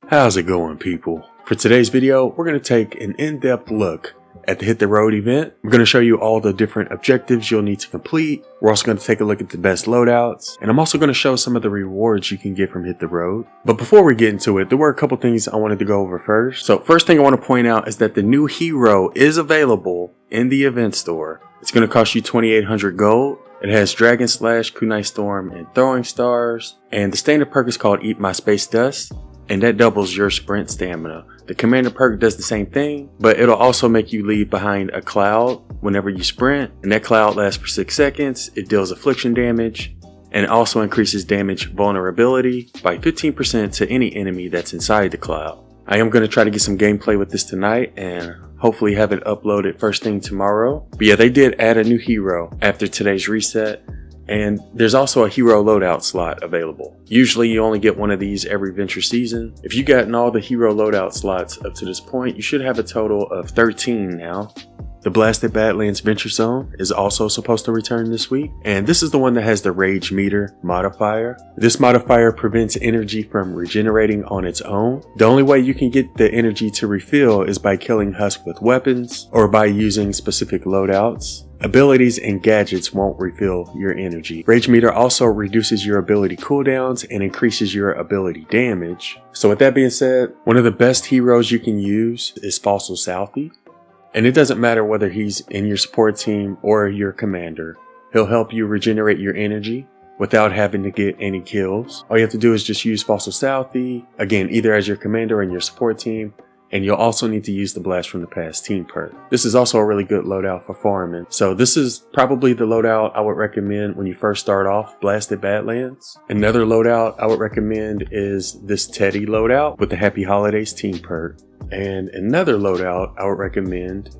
How's it going, people? For today's video, we're going to take an in-depth look at the Hit the Road event. We're going to show you all the different objectives you'll need to complete. We're also going to take a look at the best loadouts, and I'm also going to show some of the rewards you can get from Hit the Road. But before we get into it, there were a couple things I wanted to go over first. So first thing I want to point out is that the new hero is available in the event store. It's going to cost you 2,800 gold. It has Dragon Slash, Kunai Storm, and Throwing Stars. And the standard perk is called Eat My Space Dust, and that doubles your sprint stamina. The commander perk does the same thing, but it'll also make you leave behind a cloud whenever you sprint, and that cloud lasts for 6 seconds. It deals affliction damage, and it also increases damage vulnerability by 15% to any enemy that's inside the cloud. I am going to try to get some gameplay with this tonight and hopefully have it uploaded first thing tomorrow. But yeah, they did add a new hero after today's reset. And there's also a hero loadout slot available. Usually you only get one of these every venture season. If you've gotten all the hero loadout slots up to this point, you should have a total of 13 now. The Blasted Badlands Venture Zone is also supposed to return this week, and this is the one that has the Rage Meter modifier. This modifier prevents energy from regenerating on its own. The only way you can get the energy to refill is by killing Husk with weapons or by using specific loadouts. Abilities and gadgets won't refill your energy. Rage Meter also reduces your ability cooldowns and increases your ability damage. So with that being said, one of the best heroes you can use is Fossil Southie. And it doesn't matter whether he's in your support team or your commander. He'll help you regenerate your energy without having to get any kills. All you have to do is just use Fossil Southie, again, either as your commander or in your support team. And you'll also need to use the Blast from the Past team perk. This is also a really good loadout for farming. So this is probably the loadout I would recommend when you first start off Blasted Badlands. Another loadout I would recommend is this Teddy loadout with the Happy Holidays team perk. And another loadout I would recommend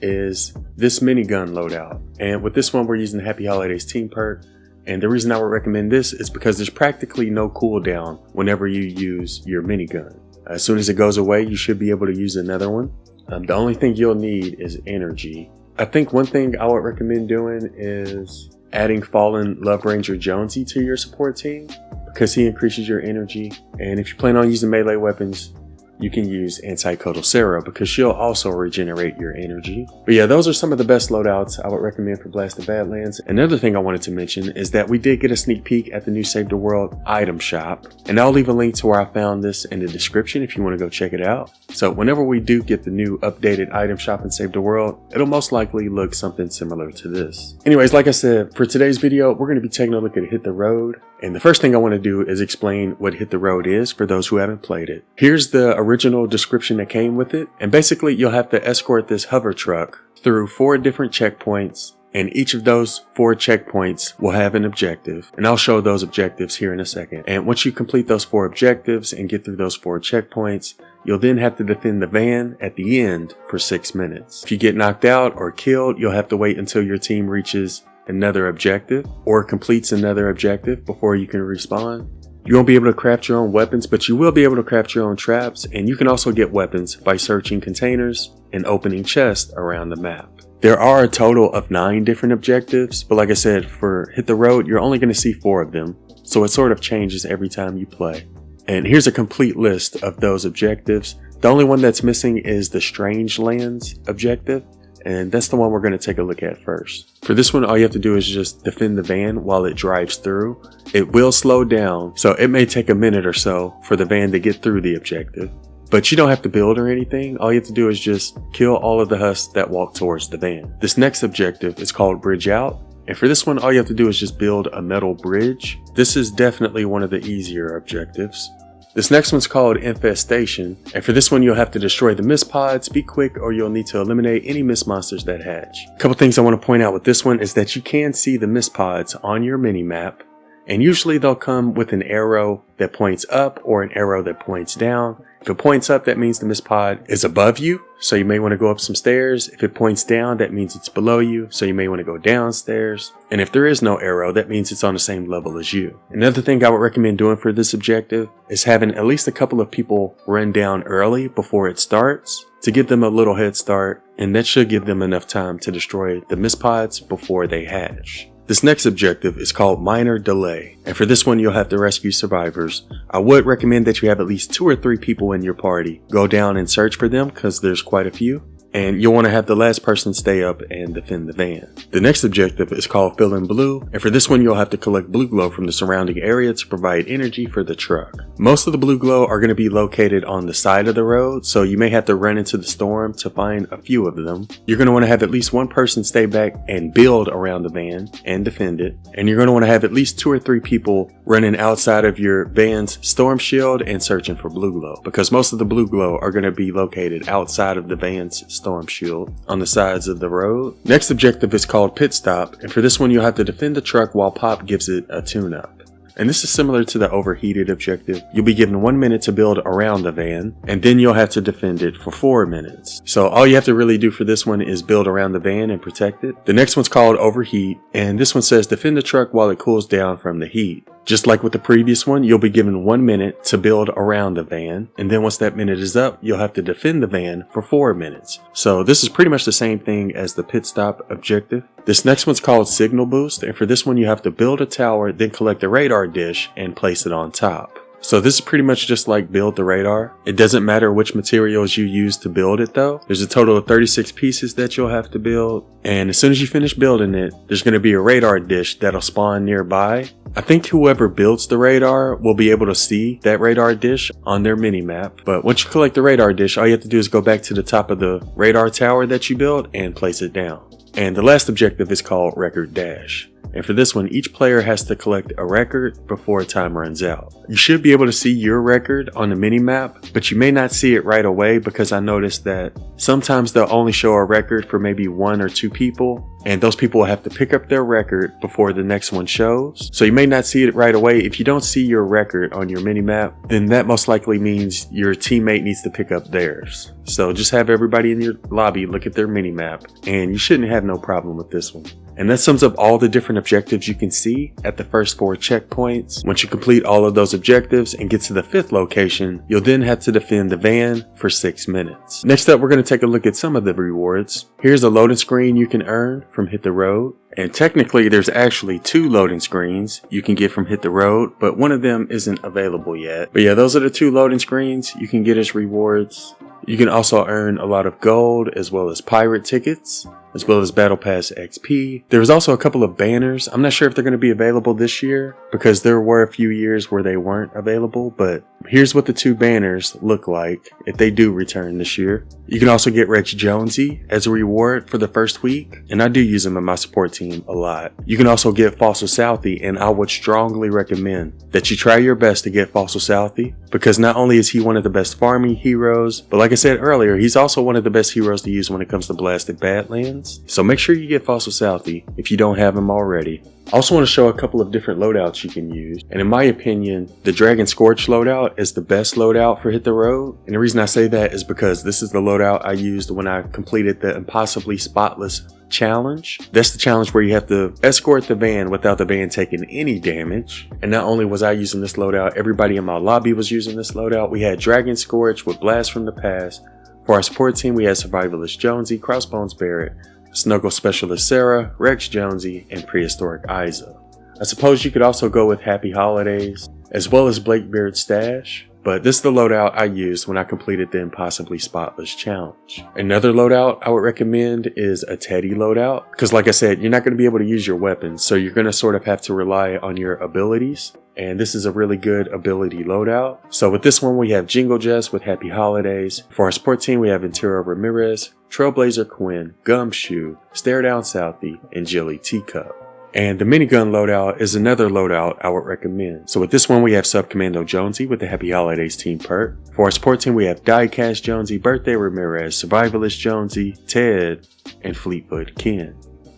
is this minigun loadout. And with this one, we're using the Happy Holidays team perk. And the reason I would recommend this is because there's practically no cooldown whenever you use your minigun. As soon as it goes away, you should be able to use another one. The only thing you'll need is energy. I think one thing I would recommend doing is adding Fallen Love Ranger Jonesy to your support team because he increases your energy. And if you plan on using melee weapons, you can use Anti-Codal Sarah because she'll also regenerate your energy. But yeah, those are some of the best loadouts I would recommend for Blasted Badlands. Another thing I wanted to mention is that we did get a sneak peek at the new Save the World item shop. And I'll leave a link to where I found this in the description if you want to go check it out. So whenever we do get the new updated item shop in Save the World, it'll most likely look something similar to this. Anyways, like I said, for today's video, we're going to be taking a look at Hit the Road. And the first thing I want to do is explain what Hit the Road is for those who haven't played it. Here's the original description that came with it. And basically you'll have to escort this hover truck through 4 different checkpoints. And each of those 4 checkpoints will have an objective. And I'll show those objectives here in a second. And once you complete those 4 objectives and get through those 4 checkpoints, you'll then have to defend the van at the end for 6 minutes. If you get knocked out or killed, you'll have to wait until your team reaches another objective or completes another objective before you can respawn. You won't be able to craft your own weapons, but you will be able to craft your own traps, and you can also get weapons by searching containers and opening chests around the map. There are a total of 9 different objectives, but like I said, for Hit the Road, you're only going to see 4 of them, so it sort of changes every time you play. And here's a complete list of those objectives. The only one that's missing is the Strange Lands objective, and that's the one we're going to take a look at first. For this one, all you have to do is just defend the van while it drives through. It will slow down, so it may take a minute or so for the van to get through the objective. But you don't have to build or anything. All you have to do is just kill all of the husks that walk towards the van. This next objective is called Bridge Out. And for this one, all you have to do is just build a metal bridge. This is definitely one of the easier objectives. This next one's called Infestation, and for this one you'll have to destroy the mist pods, be quick, or you'll need to eliminate any mist monsters that hatch. A couple things I want to point out with this one is that you can see the mist pods on your mini-map, and usually they'll come with an arrow that points up or an arrow that points down. If it points up, that means the mist pod is above you, so you may want to go up some stairs. If it points down, that means it's below you, so you may want to go downstairs. And if there is no arrow, that means it's on the same level as you. Another thing I would recommend doing for this objective is having at least a couple of people run down early before it starts to give them a little head start, and that should give them enough time to destroy the mist pods before they hatch. This next objective is called Minor Delay, and for this one you'll have to rescue survivors. I would recommend that you have at least 2 or 3 people in your party. Go down and search for them because there's quite a few. And you'll want to have the last person stay up and defend the van. The next objective is called Fill in Blue, and for this one you'll have to collect blue glow from the surrounding area to provide energy for the truck. Most of the blue glow are going to be located on the side of the road, so you may have to run into the storm to find a few of them. You're going to want to have at least 1 person stay back and build around the van and defend it. And you're going to want to have at least 2 or 3 people running outside of your van's storm shield and searching for blue glow, because most of the blue glow are going to be located outside of the van's storm shield on the sides of the road. Next objective is called Pit Stop, and for this one you'll have to defend the truck while Pop gives it a tune-up. And this is similar to the overheated objective. You'll be given 1 minute to build around the van, and then you'll have to defend it for 4 minutes. So all you have to really do for this one is build around the van and protect it. The next one's called Overheat, and this one says defend the truck while it cools down from the heat. Just like with the previous one, you'll be given 1 minute to build around the van, and then once that minute is up, you'll have to defend the van for 4 minutes. So this is pretty much the same thing as the Pit Stop objective. This next one's called Signal Boost, and for this one you have to build a tower, then collect a radar dish and place it on top. So this is pretty much just like build the radar. It doesn't matter which materials you use to build it though. There's a total of 36 pieces that you'll have to build, and as soon as you finish building it, there's going to be a radar dish that'll spawn nearby. I think whoever builds the radar will be able to see that radar dish on their mini-map, but once you collect the radar dish, all you have to do is go back to the top of the radar tower that you built and place it down. And the last objective is called Record Dash. And for this one, each player has to collect a record before time runs out. You should be able to see your record on the mini-map, but you may not see it right away because I noticed that sometimes they'll only show a record for maybe 1 or 2 people, and those people will have to pick up their record before the next one shows. So you may not see it right away. If you don't see your record on your mini-map, then that most likely means your teammate needs to pick up theirs. So just have everybody in your lobby look at their mini-map, and you shouldn't have no problem with this one. And that sums up all the different objectives you can see at the first 4 checkpoints. Once you complete all of those objectives and get to the 5th location, you'll then have to defend the van for 6 minutes. Next up, we're going to take a look at some of the rewards. Here's a loading screen you can earn from Hit the Road. And technically there's actually 2 loading screens you can get from Hit the Road, but one of them isn't available yet. But yeah, those are the 2 loading screens you can get as rewards. You can also earn a lot of gold as well as pirate tickets, as well as Battle Pass XP. There's also a couple of banners. I'm not sure if they're going to be available this year because there were a few years where they weren't available, but here's what the 2 banners look like if they do return this year. You can also get Rex Jonesy as a reward for the first week, and I do use him in my support team a lot. You can also get Fossil Southie, and I would strongly recommend that you try your best to get Fossil Southie, because not only is he one of the best farming heroes, but like I said earlier, he's also one of the best heroes to use when it comes to Blasted Badlands. So make sure you get Fossil Southie if you don't have him already. I also want to show a couple of different loadouts you can use, and in my opinion, the Dragon Scorch loadout is the best loadout for Hit the Road. And the reason I say that is because this is the loadout I used when I completed the Impossibly Spotless challenge. That's the challenge where you have to escort the van without the van taking any damage. And not only was I using this loadout, everybody in my lobby was using this loadout. We had Dragon Scorch with Blast from the Past. For our support team, we had Survivalist Jonesy, Crossbones Barrett, Snuggle Specialist Sarah, Rex Jonesy, and Prehistoric Isa. I suppose you could also go with Happy Holidays, as well as Blakebeard Stash, but this is the loadout I used when I completed the Impossibly Spotless challenge. Another loadout I would recommend is a Teddy loadout, because like I said, you're not going to be able to use your weapons, so you're going to sort of have to rely on your abilities. And this is a really good ability loadout. So with this one, we have Jingle Jess with Happy Holidays. For our support team, we have Intero Ramirez, Trailblazer Quinn, Gumshoe, Stare Down Southie, and Jilly Teacup. And the minigun loadout is another loadout I would recommend. So with this one, we have Subcommando Jonesy with the Happy Holidays team perk. For our support team, we have Diecast Jonesy, Birthday Ramirez, Survivalist Jonesy, Ted, and Fleetfoot Ken.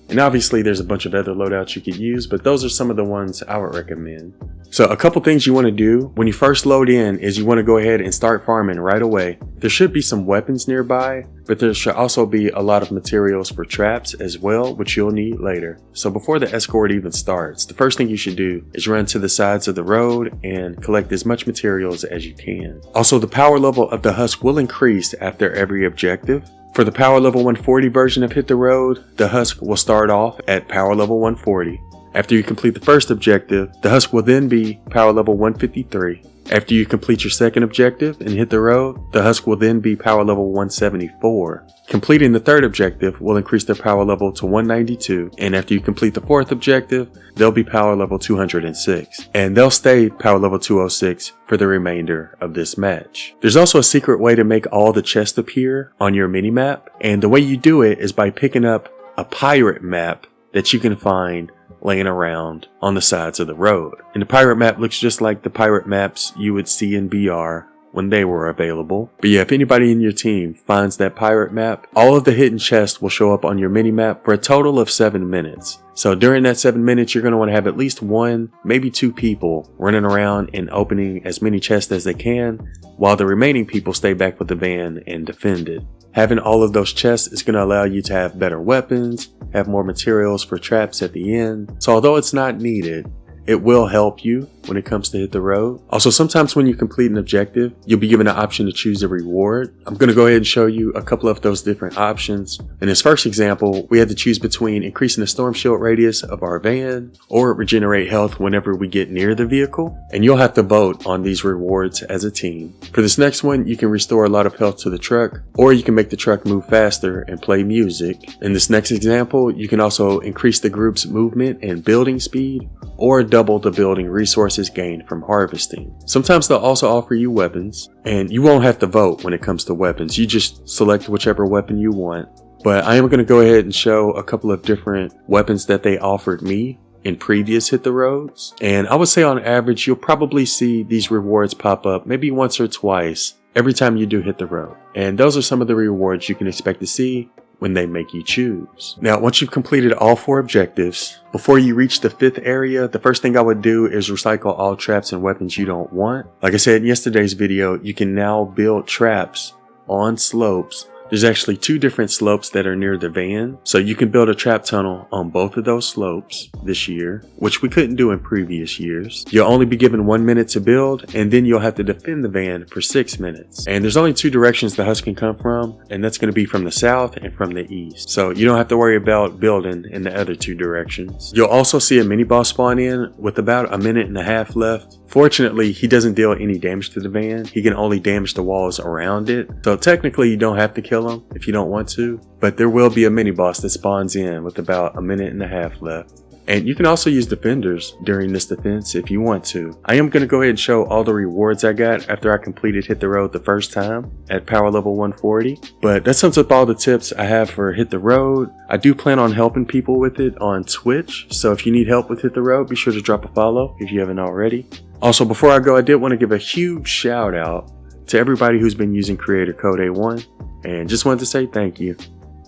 And obviously there's a bunch of other loadouts you could use, but those are some of the ones I would recommend. So a couple things you want to do when you first load in is you want to go ahead and start farming right away. There should be some weapons nearby, but there should also be a lot of materials for traps as well, which you'll need later. So before the escort even starts, the first thing you should do is run to the sides of the road and collect as much materials as you can. Also, the power level of the husk will increase after every objective. For the power level 140 version of Hit the Road, the husk will start off at power level 140. After you complete the first objective, the husk will then be power level 153. After you complete your second objective and hit the road, the husk will then be power level 174. Completing the third objective will increase their power level to 192, and after you complete the fourth objective, they'll be power level 206, and they'll stay power level 206 for the remainder of this match. There's also a secret way to make all the chests appear on your minimap, and the way you do it is by picking up a pirate map that you can find laying around on the sides of the road. And the pirate map looks just like the pirate maps you would see in BR when they were available. But yeah, if anybody in your team finds that pirate map, all of the hidden chests will show up on your minimap for a total of 7 minutes. So during that 7 minutes, you're going to want to have at least 1, maybe 2 people running around and opening as many chests as they can, while the remaining people stay back with the van and defend it. Having all of those chests is going to allow you to have better weapons, have more materials for traps at the end. So although it's not needed, it will help you when it comes to hit the road. Also, sometimes when you complete an objective, you'll be given an option to choose a reward. I'm going to go ahead and show you a couple of those different options. In this first example, we had to choose between increasing the storm shield radius of our van or regenerate health whenever we get near the vehicle. And you'll have to vote on these rewards as a team. For this next one, you can restore a lot of health to the truck, or you can make the truck move faster and play music. In this next example, you can also increase the group's movement and building speed, or double the building resources gained from harvesting. Sometimes they'll also offer you weapons, and you won't have to vote when it comes to weapons. You just select whichever weapon you want. But I am going to go ahead and show a couple of different weapons that they offered me in previous Hit the Roads. And I would say on average, you'll probably see these rewards pop up maybe once or twice every time you do hit the road. And those are some of the rewards you can expect to see when they make you choose. Now, once you've completed all 4 objectives, before you reach the 5th area, the first thing I would do is recycle all traps and weapons you don't want. Like I said in yesterday's video, you can now build traps on slopes. There's actually 2 different slopes that are near the van, so you can build a trap tunnel on both of those slopes this year, which we couldn't do in previous years. You'll only be given 1 minute to build, and then you'll have to defend the van for 6 minutes. And there's only 2 directions the husk can come from, and that's going to be from the south and from the east. So you don't have to worry about building in the other 2 directions. You'll also see a mini boss spawn in with about a minute and a half left. Fortunately, he doesn't deal any damage to the van. He can only damage the walls around it. So technically you don't have to kill him if you don't want to, but there will be a mini boss that spawns in with about a minute and a half left. And you can also use defenders during this defense if you want to. I am going to go ahead and show all the rewards I got after I completed Hit the Road the first time at power level 140. But that sums up all the tips I have for Hit the Road. I do plan on helping people with it on Twitch, so if you need help with Hit the Road, be sure to drop a follow if you haven't already. Also, before I go, I did want to give a huge shout out to everybody who's been using creator code A1, and just wanted to say thank you.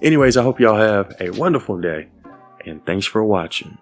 Anyways, I hope y'all have a wonderful day, and thanks for watching.